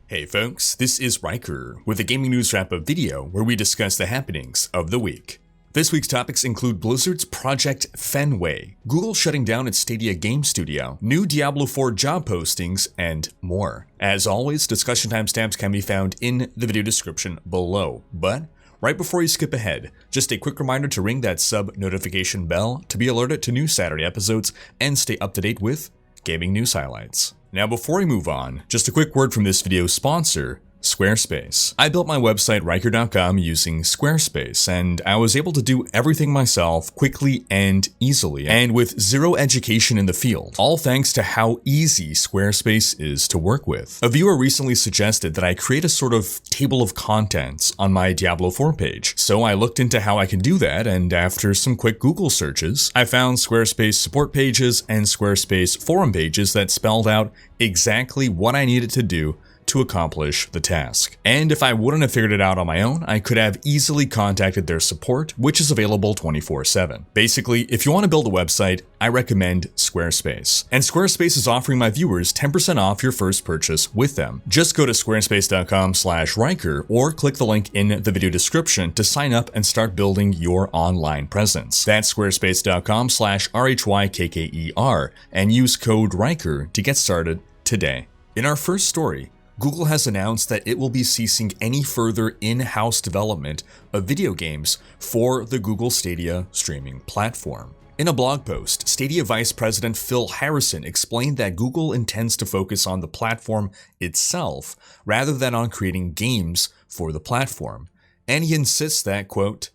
Hey folks, this is Riker with a gaming news wrap-up video where we discuss the happenings of the week. This week's topics include Blizzard's Project Fenway, Google shutting down its Stadia game studio, new Diablo 4 job postings, and more. As always, discussion timestamps can be found in the video description below. But right before you skip ahead, just a quick reminder to ring that sub notification bell to be alerted to new Saturday episodes and stay up to date with gaming news highlights. Now before we move on, just a quick word from this video's sponsor, Squarespace. I built my website Riker.com using Squarespace, and I was able to do everything myself quickly and easily, and with zero education in the field, all thanks to how easy Squarespace is to work with. A viewer recently suggested that I create a sort of table of contents on my Diablo 4 page, so I looked into how I can do that, and after some quick Google searches, I found Squarespace support pages and Squarespace forum pages that spelled out exactly what I needed to do to accomplish the task. And if I wouldn't have figured it out on my own, I could have easily contacted their support, which is available 24/7. Basically, if you want to build a website, I recommend Squarespace. And Squarespace is offering my viewers 10% off your first purchase with them. Just go to squarespace.com/Riker or click the link in the video description to sign up and start building your online presence. That's squarespace.com/RHYKKER and use code Riker to get started today. In our first story, Google has announced that it will be ceasing any further in-house development of video games for the Google Stadia streaming platform. In a blog post, Stadia Vice President Phil Harrison explained that Google intends to focus on the platform itself rather than on creating games for the platform. And he insists that, quote,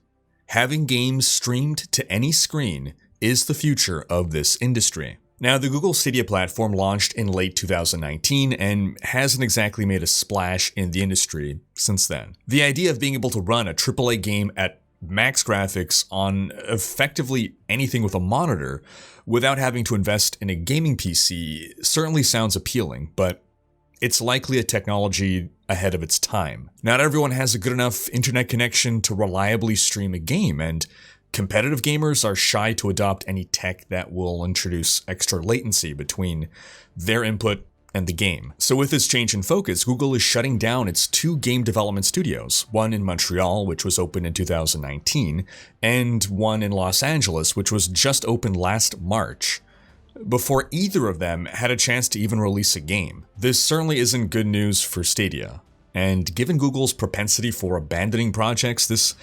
having games streamed to any screen is the future of this industry. Now, the Google Stadia platform launched in late 2019 and hasn't exactly made a splash in the industry since then. The idea of being able to run a AAA game at max graphics on effectively anything with a monitor without having to invest in a gaming PC certainly sounds appealing, but it's likely a technology ahead of its time. Not everyone has a good enough internet connection to reliably stream a game, and competitive gamers are shy to adopt any tech that will introduce extra latency between their input and the game. So with this change in focus, Google is shutting down its two game development studios, one in Montreal, which was opened in 2019, and one in Los Angeles, which was just opened last March, before either of them had a chance to even release a game. This certainly isn't good news for Stadia, and given Google's propensity for abandoning projects, this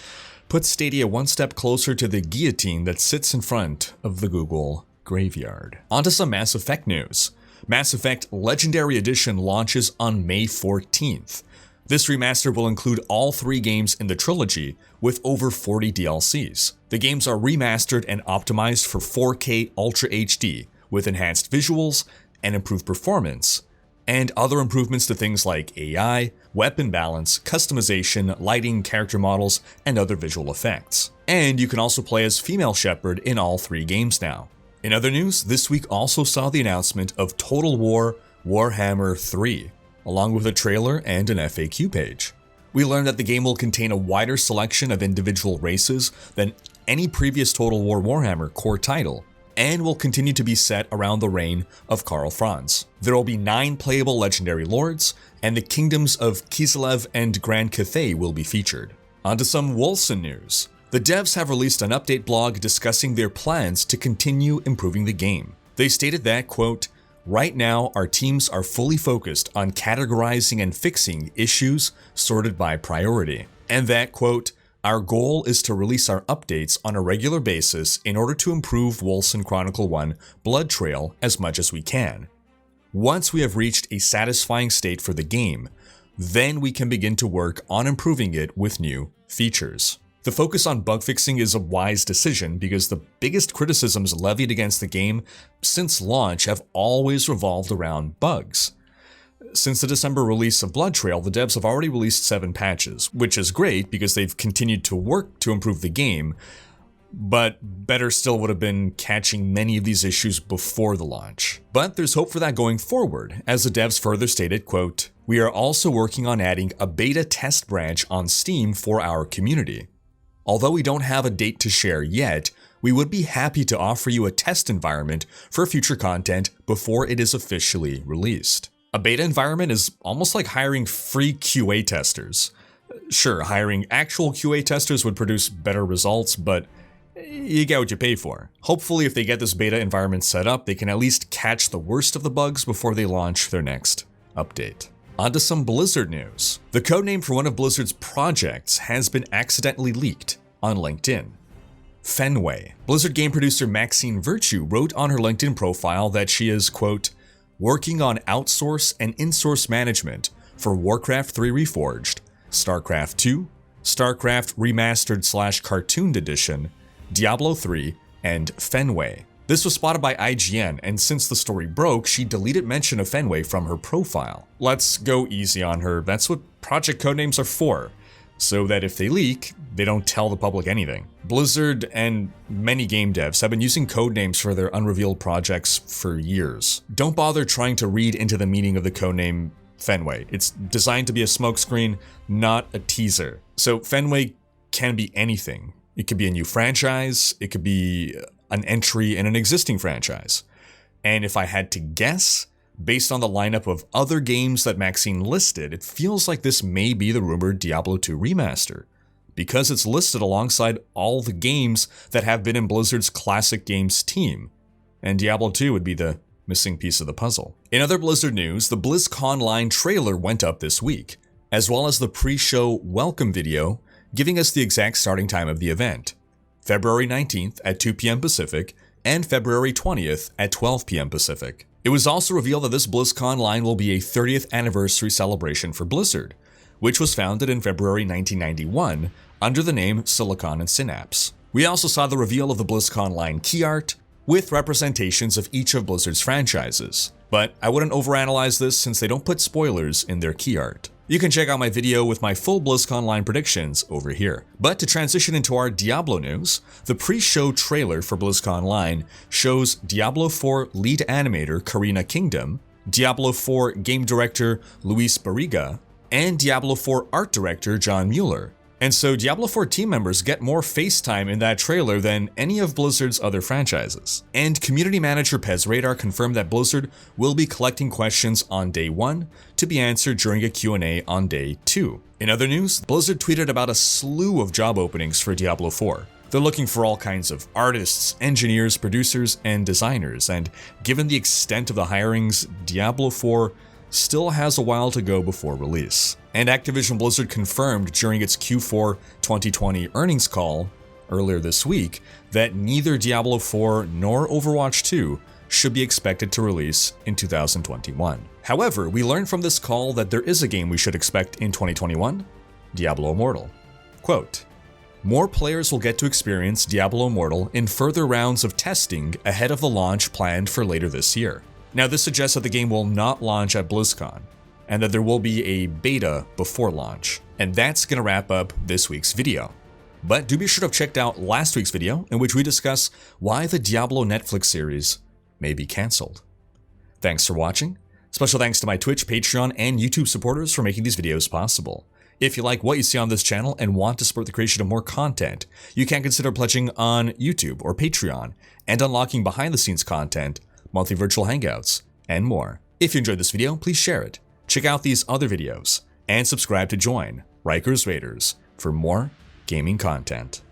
puts Stadia one step closer to the guillotine that sits in front of the Google graveyard. Onto some Mass Effect news. Mass Effect Legendary Edition launches on May 14th. This remaster will include all three games in the trilogy with over 40 DLCs. The games are remastered and optimized for 4K Ultra HD with enhanced visuals and improved performance, and other improvements to things like AI, weapon balance, customization, lighting, character models, and other visual effects. And you can also play as female Shepard in all three games now. In other news, this week also saw the announcement of Total War Warhammer 3, along with a trailer and an FAQ page. We learned that the game will contain a wider selection of individual races than any previous Total War Warhammer core title, and will continue to be set around the reign of Karl Franz. There will be 9 playable legendary lords, and the kingdoms of Kislev and Grand Cathay will be featured. Onto some Wolcen news. The devs have released an update blog discussing their plans to continue improving the game. They stated that, quote, right now our teams are fully focused on categorizing and fixing issues sorted by priority, and that, quote, our goal is to release our updates on a regular basis in order to improve Wolcen Chronicle 1 Blood Trail as much as we can. Once we have reached a satisfying state for the game, then we can begin to work on improving it with new features. The focus on bug fixing is a wise decision because the biggest criticisms levied against the game since launch have always revolved around bugs. Since the December release of Blood Trail, the devs have already released 7 patches, which is great because they've continued to work to improve the game, but better still would have been catching many of these issues before the launch. But there's hope for that going forward, as the devs further stated, quote, we are also working on adding a beta test branch on Steam for our community. Although we don't have a date to share yet, we would be happy to offer you a test environment for future content before it is officially released. A beta environment is almost like hiring free QA testers. Sure, hiring actual QA testers would produce better results, but you get what you pay for. Hopefully, if they get this beta environment set up, they can at least catch the worst of the bugs before they launch their next update. On to some Blizzard news. The codename for one of Blizzard's projects has been accidentally leaked on LinkedIn. Fenway. Blizzard game producer Maxine Virtue wrote on her LinkedIn profile that she is, quote, working on outsource and in-source management for Warcraft 3 Reforged, StarCraft 2, StarCraft Remastered/Cartooned Edition, Diablo 3, and Fenway. This was spotted by IGN, and since the story broke, she deleted mention of Fenway from her profile. Let's go easy on her. That's what project codenames are for, so that if they leak, they don't tell the public anything. Blizzard and many game devs have been using codenames for their unrevealed projects for years. Don't bother trying to read into the meaning of the codename Fenway. It's designed to be a smokescreen, not a teaser. So Fenway can be anything. It could be a new franchise, it could be an entry in an existing franchise. And if I had to guess, based on the lineup of other games that Maxine listed, it feels like this may be the rumored Diablo 2 remaster, because it's listed alongside all the games that have been in Blizzard's classic games team, and Diablo 2 would be the missing piece of the puzzle. In other Blizzard news, the Blizzconline trailer went up this week, as well as the pre-show welcome video, giving us the exact starting time of the event, February 19th at 2 p.m. Pacific, and February 20th at 12 p.m. Pacific. It was also revealed that this BlizzConline will be a 30th anniversary celebration for Blizzard, which was founded in February 1991 under the name Silicon and Synapse. We also saw the reveal of the BlizzConline key art, with representations of each of Blizzard's franchises. But I wouldn't overanalyze this since they don't put spoilers in their key art. You can check out my video with my full BlizzConline predictions over here. But to transition into our Diablo news, the pre-show trailer for BlizzConline shows Diablo 4 lead animator Karina Kingdom, Diablo 4 game director Luis Barriga, and Diablo 4 art director John Mueller. And so Diablo 4 team members get more face time in that trailer than any of Blizzard's other franchises. And community manager Pez Radar confirmed that Blizzard will be collecting questions on day 1 to be answered during a Q&A on day 2. In other news, Blizzard tweeted about a slew of job openings for Diablo 4. They're looking for all kinds of artists, engineers, producers, and designers, and given the extent of the hirings, Diablo 4 still has a while to go before release. And Activision Blizzard confirmed during its Q4 2020 earnings call earlier this week that neither Diablo 4 nor Overwatch 2 should be expected to release in 2021. However, we learned from this call that there is a game we should expect in 2021, Diablo Immortal. Quote, more players will get to experience Diablo Immortal in further rounds of testing ahead of the launch planned for later this year. Now, this suggests that the game will not launch at BlizzCon, and that there will be a beta before launch. And that's gonna wrap up this week's video. But do be sure to have checked out last week's video, in which we discuss why the Diablo Netflix series may be cancelled. Thanks for watching. Special thanks to my Twitch, Patreon, and YouTube supporters for making these videos possible. If you like what you see on this channel and want to support the creation of more content, you can consider pledging on YouTube or Patreon, and unlocking behind-the-scenes content, monthly virtual hangouts, and more. If you enjoyed this video, please share it, check out these other videos, and subscribe to join Rikers Raiders for more gaming content.